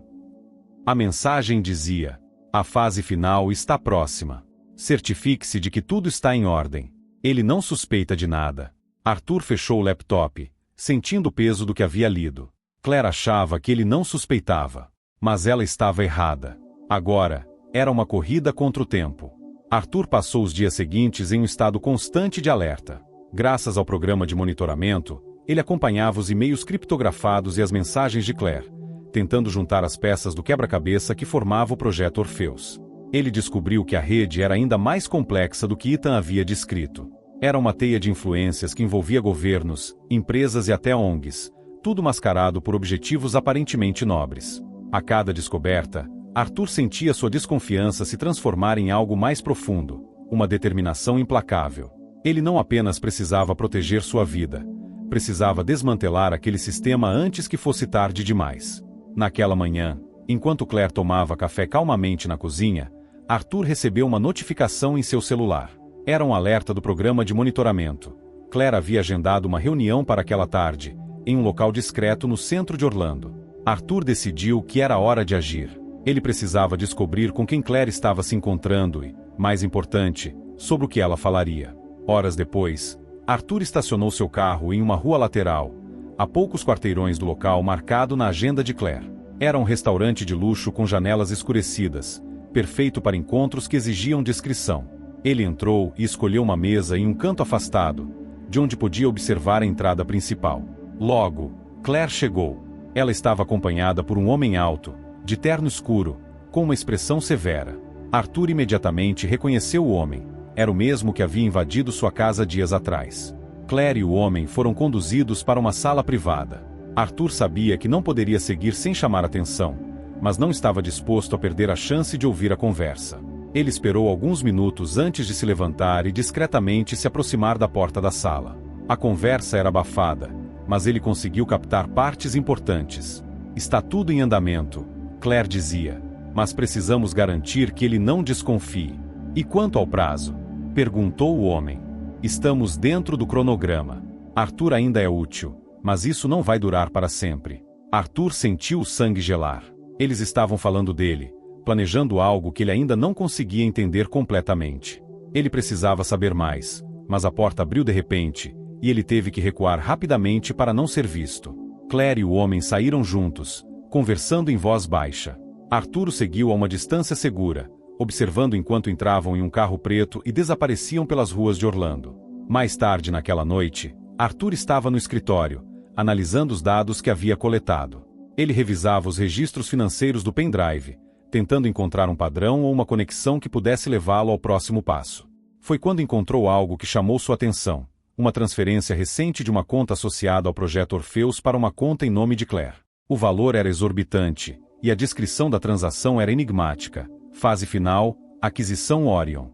A mensagem dizia: a fase final está próxima. Certifique-se de que tudo está em ordem. Ele não suspeita de nada. Arthur fechou o laptop, sentindo o peso do que havia lido. Claire achava que ele não suspeitava. Mas ela estava errada. Agora, era uma corrida contra o tempo. Arthur passou os dias seguintes em um estado constante de alerta. Graças ao programa de monitoramento, ele acompanhava os e-mails criptografados e as mensagens de Claire, tentando juntar as peças do quebra-cabeça que formava o projeto Orpheus. Ele descobriu que a rede era ainda mais complexa do que Ethan havia descrito. Era uma teia de influências que envolvia governos, empresas e até ONGs, tudo mascarado por objetivos aparentemente nobres. A cada descoberta, Arthur sentia sua desconfiança se transformar em algo mais profundo, uma determinação implacável. Ele não apenas precisava proteger sua vida, precisava desmantelar aquele sistema antes que fosse tarde demais. Naquela manhã, enquanto Claire tomava café calmamente na cozinha, Arthur recebeu uma notificação em seu celular. Era um alerta do programa de monitoramento. Claire havia agendado uma reunião para aquela tarde, em um local discreto no centro de Orlando. Arthur decidiu que era hora de agir. Ele precisava descobrir com quem Claire estava se encontrando e, mais importante, sobre o que ela falaria. Horas depois, Arthur estacionou seu carro em uma rua lateral, a poucos quarteirões do local marcado na agenda de Claire. Era um restaurante de luxo com janelas escurecidas, perfeito para encontros que exigiam discrição. Ele entrou e escolheu uma mesa em um canto afastado, de onde podia observar a entrada principal. Logo, Claire chegou. Ela estava acompanhada por um homem alto, de terno escuro, com uma expressão severa. Arthur imediatamente reconheceu o homem. Era o mesmo que havia invadido sua casa dias atrás. Claire e o homem foram conduzidos para uma sala privada. Arthur sabia que não poderia seguir sem chamar atenção, mas não estava disposto a perder a chance de ouvir a conversa. Ele esperou alguns minutos antes de se levantar e discretamente se aproximar da porta da sala. A conversa era abafada, mas ele conseguiu captar partes importantes. Está tudo em andamento, Claire dizia, mas precisamos garantir que ele não desconfie. E quanto ao prazo? Perguntou o homem. Estamos dentro do cronograma. Arthur ainda é útil, mas isso não vai durar para sempre. Arthur sentiu o sangue gelar. Eles estavam falando dele, planejando algo que ele ainda não conseguia entender completamente. Ele precisava saber mais, mas a porta abriu de repente, e ele teve que recuar rapidamente para não ser visto. Claire e o homem saíram juntos, conversando em voz baixa. Arthur o seguiu a uma distância segura, observando enquanto entravam em um carro preto e desapareciam pelas ruas de Orlando. Mais tarde naquela noite, Arthur estava no escritório, analisando os dados que havia coletado. Ele revisava os registros financeiros do pendrive, tentando encontrar um padrão ou uma conexão que pudesse levá-lo ao próximo passo. Foi quando encontrou algo que chamou sua atenção: uma transferência recente de uma conta associada ao projeto Orpheus para uma conta em nome de Claire. O valor era exorbitante, e a descrição da transação era enigmática. Fase final: aquisição Orion.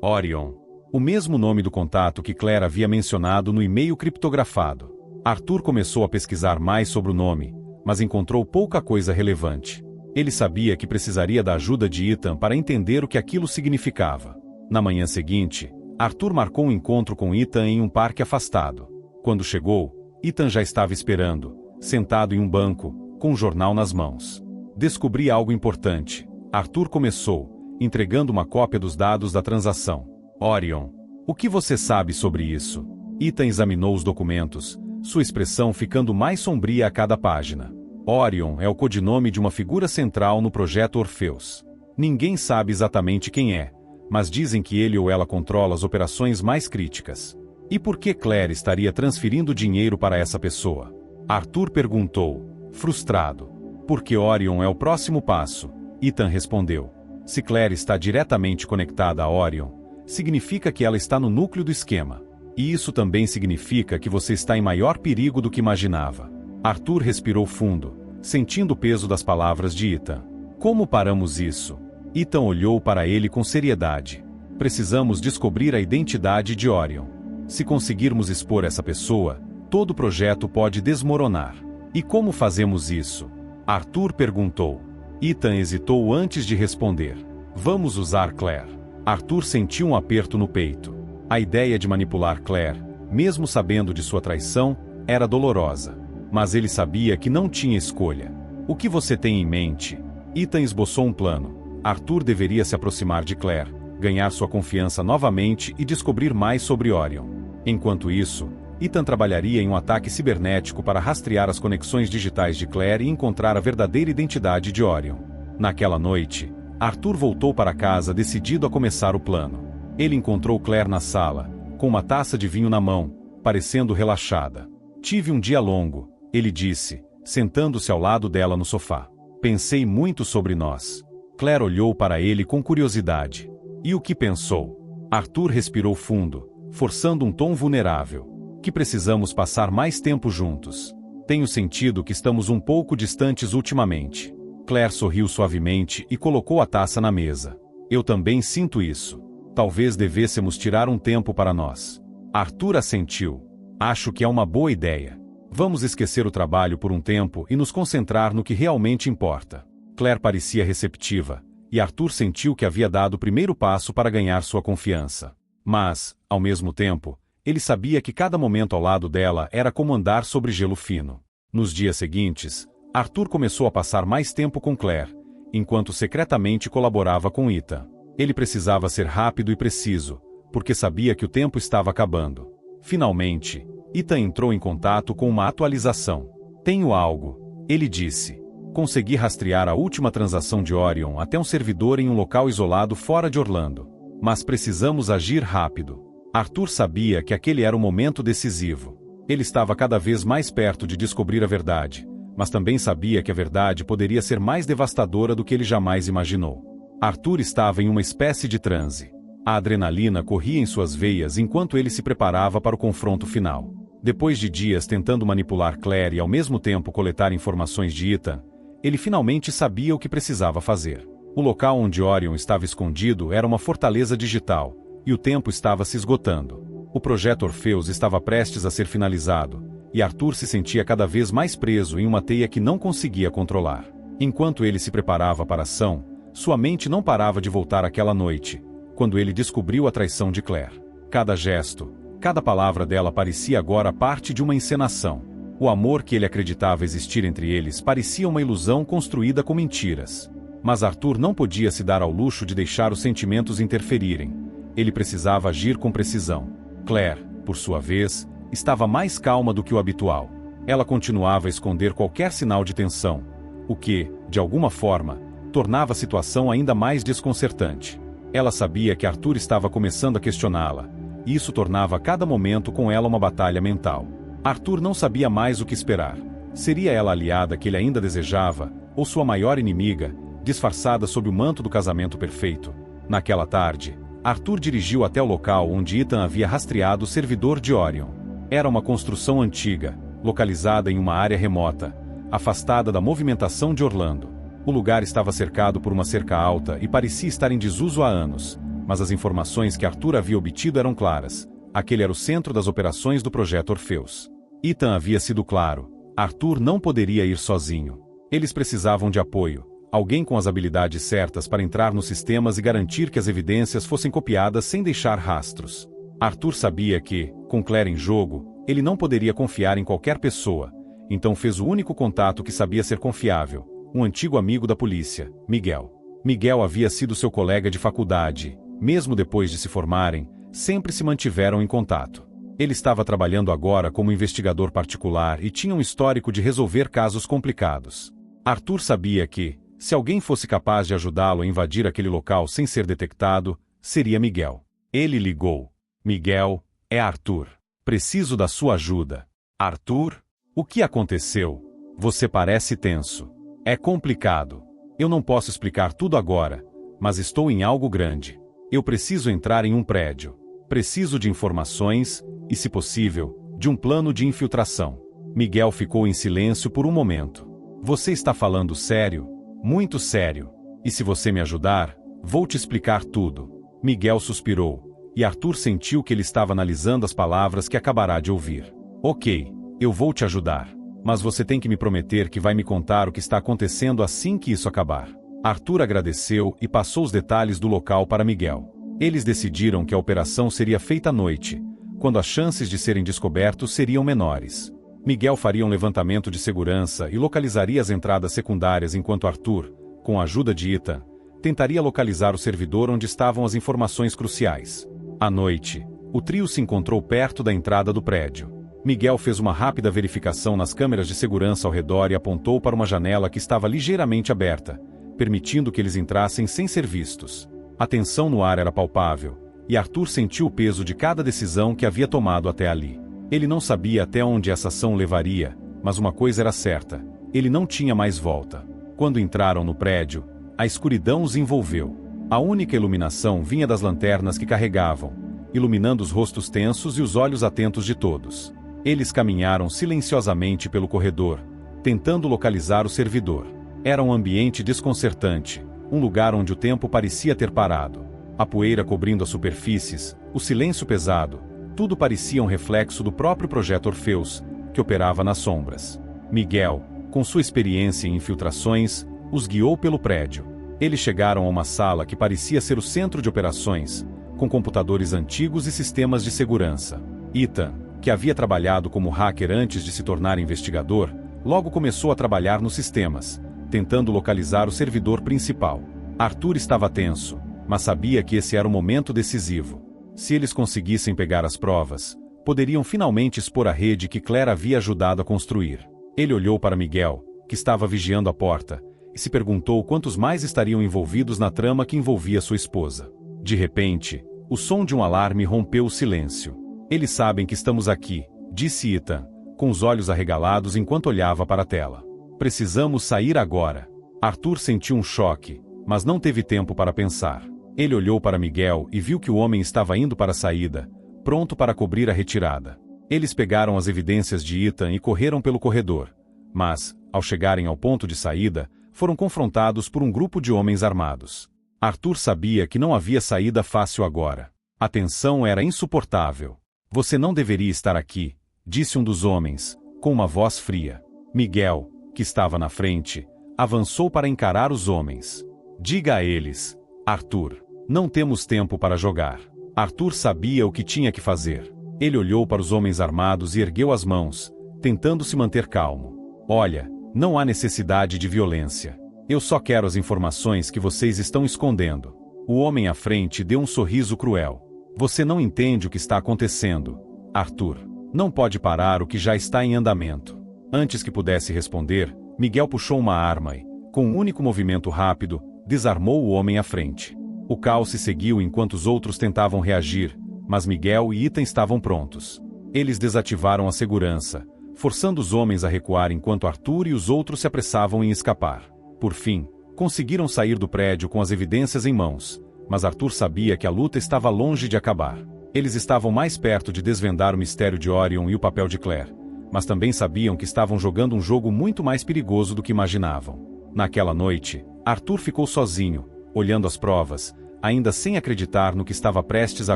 Orion. O mesmo nome do contato que Claire havia mencionado no e-mail criptografado. Arthur começou a pesquisar mais sobre o nome, mas encontrou pouca coisa relevante. Ele sabia que precisaria da ajuda de Ethan para entender o que aquilo significava. Na manhã seguinte, Arthur marcou um encontro com Ethan em um parque afastado. Quando chegou, Ethan já estava esperando, sentado em um banco, com um jornal nas mãos. Descobri algo importante. Arthur começou, entregando uma cópia dos dados da transação. Orion. O que você sabe sobre isso? Ethan examinou os documentos, sua expressão ficando mais sombria a cada página. Orion é o codinome de uma figura central no projeto Orpheus. Ninguém sabe exatamente quem é, mas dizem que ele ou ela controla as operações mais críticas. E por que Claire estaria transferindo dinheiro para essa pessoa? Arthur perguntou, frustrado. Porque Orion é o próximo passo. Ethan respondeu. Se Claire está diretamente conectada a Orion, significa que ela está no núcleo do esquema. E isso também significa que você está em maior perigo do que imaginava. Arthur respirou fundo, sentindo o peso das palavras de Ethan. Como paramos isso? Ethan olhou para ele com seriedade. Precisamos descobrir a identidade de Orion. Se conseguirmos expor essa pessoa, todo o projeto pode desmoronar. E como fazemos isso? Arthur perguntou. Ethan hesitou antes de responder. Vamos usar Claire. Arthur sentiu um aperto no peito. A ideia de manipular Claire, mesmo sabendo de sua traição, era dolorosa. Mas ele sabia que não tinha escolha. O que você tem em mente? Ethan esboçou um plano. Arthur deveria se aproximar de Claire, ganhar sua confiança novamente e descobrir mais sobre Orion. Enquanto isso, Ethan trabalharia em um ataque cibernético para rastrear as conexões digitais de Claire e encontrar a verdadeira identidade de Orion. Naquela noite, Arthur voltou para casa decidido a começar o plano. Ele encontrou Claire na sala, com uma taça de vinho na mão, parecendo relaxada. Tive um dia longo, ele disse, sentando-se ao lado dela no sofá. Pensei muito sobre nós. Claire olhou para ele com curiosidade. E o que pensou? Arthur respirou fundo, forçando um tom vulnerável. Que precisamos passar mais tempo juntos. Tenho sentido que estamos um pouco distantes ultimamente. Claire sorriu suavemente e colocou a taça na mesa. Eu também sinto isso. Talvez devêssemos tirar um tempo para nós. Arthur assentiu. Acho que é uma boa ideia. Vamos esquecer o trabalho por um tempo e nos concentrar no que realmente importa. Claire parecia receptiva, e Arthur sentiu que havia dado o primeiro passo para ganhar sua confiança. Mas, ao mesmo tempo, ele sabia que cada momento ao lado dela era como andar sobre gelo fino. Nos dias seguintes, Arthur começou a passar mais tempo com Claire, enquanto secretamente colaborava com Ethan. Ele precisava ser rápido e preciso, porque sabia que o tempo estava acabando. Finalmente, Ethan entrou em contato com uma atualização. Tenho algo, ele disse. Consegui rastrear a última transação de Orion até um servidor em um local isolado fora de Orlando. Mas precisamos agir rápido. Arthur sabia que aquele era o momento decisivo. Ele estava cada vez mais perto de descobrir a verdade, mas também sabia que a verdade poderia ser mais devastadora do que ele jamais imaginou. Arthur estava em uma espécie de transe. A adrenalina corria em suas veias enquanto ele se preparava para o confronto final. Depois de dias tentando manipular Claire e ao mesmo tempo coletar informações de Ethan, ele finalmente sabia o que precisava fazer. O local onde Orion estava escondido era uma fortaleza digital, e o tempo estava se esgotando. O projeto Orpheus estava prestes a ser finalizado, e Arthur se sentia cada vez mais preso em uma teia que não conseguia controlar. Enquanto ele se preparava para a ação, sua mente não parava de voltar àquela noite, quando ele descobriu a traição de Claire. Cada gesto, cada palavra dela parecia agora parte de uma encenação. O amor que ele acreditava existir entre eles parecia uma ilusão construída com mentiras. Mas Arthur não podia se dar ao luxo de deixar os sentimentos interferirem. Ele precisava agir com precisão. Claire, por sua vez, estava mais calma do que o habitual. Ela continuava a esconder qualquer sinal de tensão, o que, de alguma forma, tornava a situação ainda mais desconcertante. Ela sabia que Arthur estava começando a questioná-la, e isso tornava cada momento com ela uma batalha mental. Arthur não sabia mais o que esperar. Seria ela a aliada que ele ainda desejava, ou sua maior inimiga, disfarçada sob o manto do casamento perfeito? Naquela tarde, Arthur dirigiu até o local onde Ethan havia rastreado o servidor de Orion. Era uma construção antiga, localizada em uma área remota, afastada da movimentação de Orlando. O lugar estava cercado por uma cerca alta e parecia estar em desuso há anos, mas as informações que Arthur havia obtido eram claras. Aquele era o centro das operações do projeto Orpheus. Ethan havia sido claro. Arthur não poderia ir sozinho. Eles precisavam de apoio, alguém com as habilidades certas para entrar nos sistemas e garantir que as evidências fossem copiadas sem deixar rastros. Arthur sabia que, com Claire em jogo, ele não poderia confiar em qualquer pessoa, então fez o único contato que sabia ser confiável, um antigo amigo da polícia, Miguel. Miguel havia sido seu colega de faculdade. Mesmo depois de se formarem, sempre se mantiveram em contato. Ele estava trabalhando agora como investigador particular e tinha um histórico de resolver casos complicados. Arthur sabia que, se alguém fosse capaz de ajudá-lo a invadir aquele local sem ser detectado, seria Miguel. Ele ligou. Miguel, é Arthur. Preciso da sua ajuda. Arthur? O que aconteceu? Você parece tenso. É complicado. Eu não posso explicar tudo agora, mas estou em algo grande. Eu preciso entrar em um prédio. Preciso de informações e, se possível, de um plano de infiltração. Miguel ficou em silêncio por um momento. Você está falando sério? Muito sério. E se você me ajudar, vou te explicar tudo. Miguel suspirou, e Arthur sentiu que ele estava analisando as palavras que acabará de ouvir. Ok, eu vou te ajudar. Mas você tem que me prometer que vai me contar o que está acontecendo assim que isso acabar. Arthur agradeceu e passou os detalhes do local para Miguel. Eles decidiram que a operação seria feita à noite, quando as chances de serem descobertos seriam menores. Miguel faria um levantamento de segurança e localizaria as entradas secundárias enquanto Arthur, com a ajuda de Ethan, tentaria localizar o servidor onde estavam as informações cruciais. À noite, o trio se encontrou perto da entrada do prédio. Miguel fez uma rápida verificação nas câmeras de segurança ao redor e apontou para uma janela que estava ligeiramente aberta, permitindo que eles entrassem sem ser vistos. A tensão no ar era palpável, e Arthur sentiu o peso de cada decisão que havia tomado até ali. Ele não sabia até onde essa ação levaria, mas uma coisa era certa: ele não tinha mais volta. Quando entraram no prédio, a escuridão os envolveu. A única iluminação vinha das lanternas que carregavam, iluminando os rostos tensos e os olhos atentos de todos. Eles caminharam silenciosamente pelo corredor, tentando localizar o servidor. Era um ambiente desconcertante, um lugar onde o tempo parecia ter parado. A poeira cobrindo as superfícies, o silêncio pesado, tudo parecia um reflexo do próprio projeto Orpheus, que operava nas sombras. Miguel, com sua experiência em infiltrações, os guiou pelo prédio. Eles chegaram a uma sala que parecia ser o centro de operações, com computadores antigos e sistemas de segurança. Ethan, que havia trabalhado como hacker antes de se tornar investigador, logo começou a trabalhar nos sistemas, tentando localizar o servidor principal. Arthur estava tenso, mas sabia que esse era o momento decisivo. Se eles conseguissem pegar as provas, poderiam finalmente expor a rede que Claire havia ajudado a construir. Ele olhou para Miguel, que estava vigiando a porta, e se perguntou quantos mais estariam envolvidos na trama que envolvia sua esposa. De repente, o som de um alarme rompeu o silêncio. Eles sabem que estamos aqui, disse Ethan, com os olhos arregalados enquanto olhava para a tela. Precisamos sair agora. Arthur sentiu um choque, mas não teve tempo para pensar. Ele olhou para Miguel e viu que o homem estava indo para a saída, pronto para cobrir a retirada. Eles pegaram as evidências de Ethan e correram pelo corredor, mas, ao chegarem ao ponto de saída, foram confrontados por um grupo de homens armados. Arthur sabia que não havia saída fácil agora. A tensão era insuportável. Você não deveria estar aqui, disse um dos homens, com uma voz fria. Miguel, que estava na frente, avançou para encarar os homens. Diga a eles, Arthur, não temos tempo para jogar. Arthur sabia o que tinha que fazer. Ele olhou para os homens armados e ergueu as mãos, tentando se manter calmo. Olha, não há necessidade de violência. Eu só quero as informações que vocês estão escondendo. O homem à frente deu um sorriso cruel. Você não entende o que está acontecendo, Arthur. Não pode parar o que já está em andamento. Antes que pudesse responder, Miguel puxou uma arma e, com um único movimento rápido, desarmou o homem à frente. O caos se seguiu enquanto os outros tentavam reagir, mas Miguel e Ethan estavam prontos. Eles desativaram a segurança, forçando os homens a recuar enquanto Arthur e os outros se apressavam em escapar. Por fim, conseguiram sair do prédio com as evidências em mãos, mas Arthur sabia que a luta estava longe de acabar. Eles estavam mais perto de desvendar o mistério de Orion e o papel de Claire, mas também sabiam que estavam jogando um jogo muito mais perigoso do que imaginavam. Naquela noite, Arthur ficou sozinho, olhando as provas, ainda sem acreditar no que estava prestes a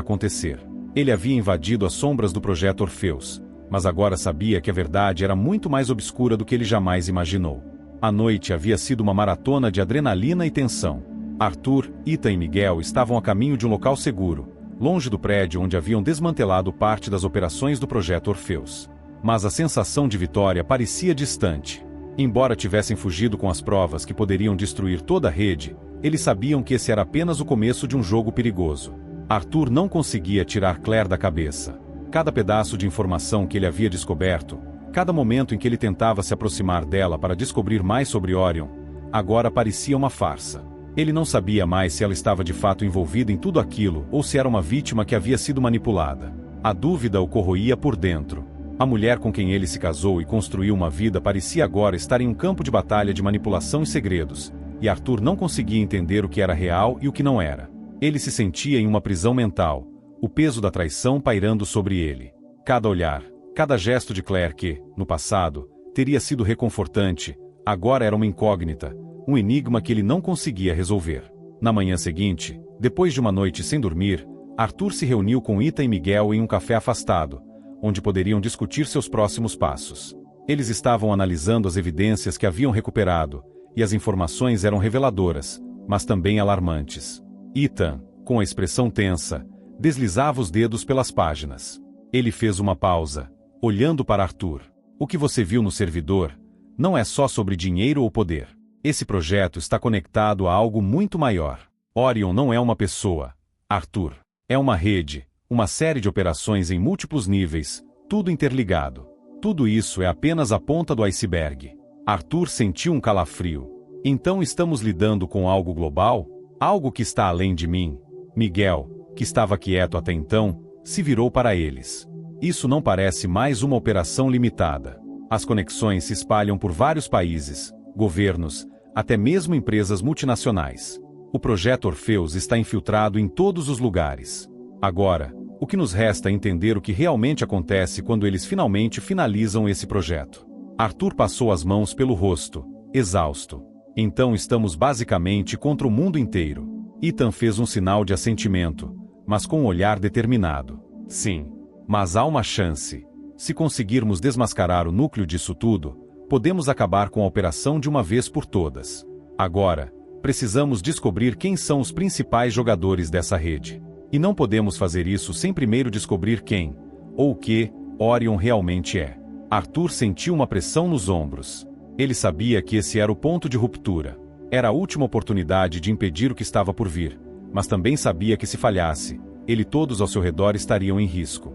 acontecer. Ele havia invadido as sombras do projeto Orfeus, mas agora sabia que a verdade era muito mais obscura do que ele jamais imaginou. A noite havia sido uma maratona de adrenalina e tensão. Arthur, Ethan e Miguel estavam a caminho de um local seguro, longe do prédio onde haviam desmantelado parte das operações do projeto Orfeus. Mas a sensação de vitória parecia distante. Embora tivessem fugido com as provas que poderiam destruir toda a rede, eles sabiam que esse era apenas o começo de um jogo perigoso. Arthur não conseguia tirar Claire da cabeça. Cada pedaço de informação que ele havia descoberto, cada momento em que ele tentava se aproximar dela para descobrir mais sobre Orion, agora parecia uma farsa. Ele não sabia mais se ela estava de fato envolvida em tudo aquilo ou se era uma vítima que havia sido manipulada. A dúvida o corroía por dentro. A mulher com quem ele se casou e construiu uma vida parecia agora estar em um campo de batalha de manipulação e segredos, e Arthur não conseguia entender o que era real e o que não era. Ele se sentia em uma prisão mental, o peso da traição pairando sobre ele. Cada olhar, cada gesto de Claire que, no passado, teria sido reconfortante, agora era uma incógnita, um enigma que ele não conseguia resolver. Na manhã seguinte, depois de uma noite sem dormir, Arthur se reuniu com Ethan e Miguel em um café afastado, onde poderiam discutir seus próximos passos. Eles estavam analisando as evidências que haviam recuperado, e as informações eram reveladoras, mas também alarmantes. Ethan, com a expressão tensa, deslizava os dedos pelas páginas. Ele fez uma pausa, olhando para Arthur. O que você viu no servidor não é só sobre dinheiro ou poder. Esse projeto está conectado a algo muito maior. Orion não é uma pessoa, Arthur. É uma rede, uma série de operações em múltiplos níveis, tudo interligado. Tudo isso é apenas a ponta do iceberg. Arthur sentiu um calafrio. Então estamos lidando com algo global? Algo que está além de mim? Miguel, que estava quieto até então, se virou para eles. Isso não parece mais uma operação limitada. As conexões se espalham por vários países, governos, até mesmo empresas multinacionais. O projeto Orfeus está infiltrado em todos os lugares. Agora, o que nos resta é entender o que realmente acontece quando eles finalmente finalizam esse projeto. Arthur passou as mãos pelo rosto, exausto. Então estamos basicamente contra o mundo inteiro. Ethan fez um sinal de assentimento, mas com um olhar determinado. Sim, mas há uma chance. Se conseguirmos desmascarar o núcleo disso tudo, podemos acabar com a operação de uma vez por todas. Agora, precisamos descobrir quem são os principais jogadores dessa rede. E não podemos fazer isso sem primeiro descobrir quem, ou o que, Orion realmente é. Arthur sentiu uma pressão nos ombros. Ele sabia que esse era o ponto de ruptura. Era a última oportunidade de impedir o que estava por vir, mas também sabia que se falhasse, ele e todos ao seu redor estariam em risco.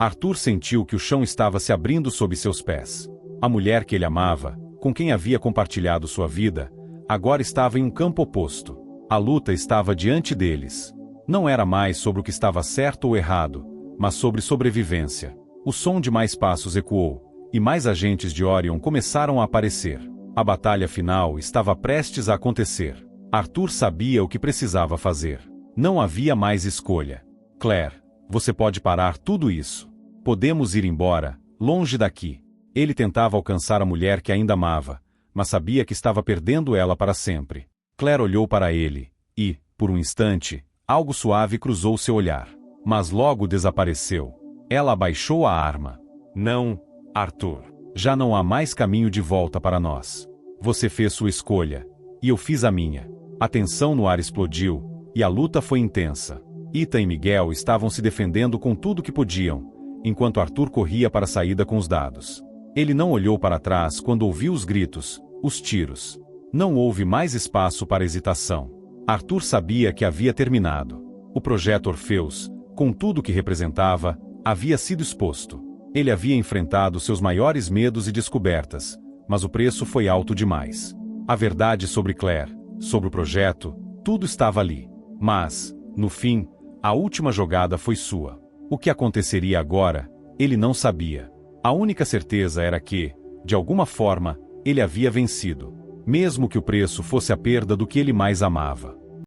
Arthur sentiu que o chão estava se abrindo sob seus pés. A mulher que ele amava, com quem havia compartilhado sua vida, agora estava em um campo oposto. A luta estava diante deles. Não era mais sobre o que estava certo ou errado, mas sobre sobrevivência. O som de mais passos ecoou, e mais agentes de Orion começaram a aparecer. A batalha final estava prestes a acontecer. Arthur sabia o que precisava fazer. Não havia mais escolha. Claire, você pode parar tudo isso. Podemos ir embora, longe daqui. Ele tentava alcançar a mulher que ainda amava, mas sabia que estava perdendo ela para sempre. Claire olhou para ele, e, por um instante, algo suave cruzou seu olhar. Mas logo desapareceu. Ela abaixou a arma. Não, Arthur. Já não há mais caminho de volta para nós. Você fez sua escolha, e eu fiz a minha. A tensão no ar explodiu, e a luta foi intensa. Ethan e Miguel estavam se defendendo com tudo que podiam, enquanto Arthur corria para a saída com os dados. Ele não olhou para trás quando ouviu os gritos, os tiros. Não houve mais espaço para hesitação. Arthur sabia que havia terminado. O projeto Orfeus, com tudo o que representava, havia sido exposto. Ele havia enfrentado seus maiores medos e descobertas, mas o preço foi alto demais. A verdade sobre Claire, sobre o projeto, tudo estava ali. Mas, no fim, a última jogada foi sua. O que aconteceria agora, ele não sabia. A única certeza era que, de alguma forma, ele havia vencido, mesmo que o preço fosse a perda do que ele mais amava.